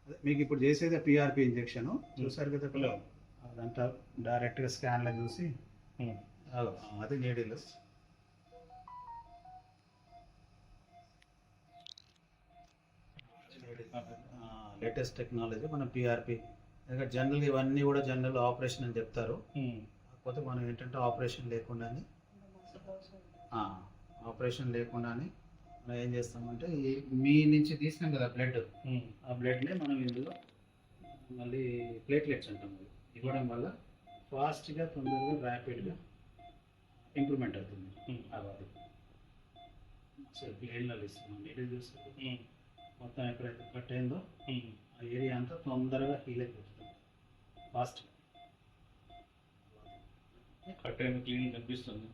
అదే మీకు ఇప్పుడు చేసేది పిఆర్పి ఇంజెక్షన్ చూసారు కదా ఇప్పుడు అదంతా డైరెక్ట్గా స్కాన్లో చూసి అది నీడిల్ లేటెస్ట్ టెక్నాలజీ మనం పిఆర్పి. ఎందుకంటే జనరల్గా ఇవన్నీ కూడా జనరల్ ఆపరేషన్ అని చెప్తారు. కాకపోతే మనం ఏంటంటే ఆపరేషన్ లేకుండానే మనం ఏం చేస్తామంటే మీ నుంచి తీసినాం కదా బ్లడ్, ఆ బ్లడ్ని మనం ఇందులో మళ్ళీ ప్లేట్లెట్స్ అంటాం ఇవ్వడం వల్ల ఫాస్ట్గా తొందరగా ర్యాపిడ్గా ఇంప్రూవ్మెంట్ అవుతుంది. అది అసలు ప్లేన్లో ఇస్తున్నాం. నీళ్ళు చూస్తే మొత్తం ఎక్కడైతే కట్ అయిందో ఆ ఏరియా అంతా తొందరగా హీల్ అయిపోతుంది ఫాస్ట్గా. కట్ అయిన క్లీన్ కనిపిస్తుంది.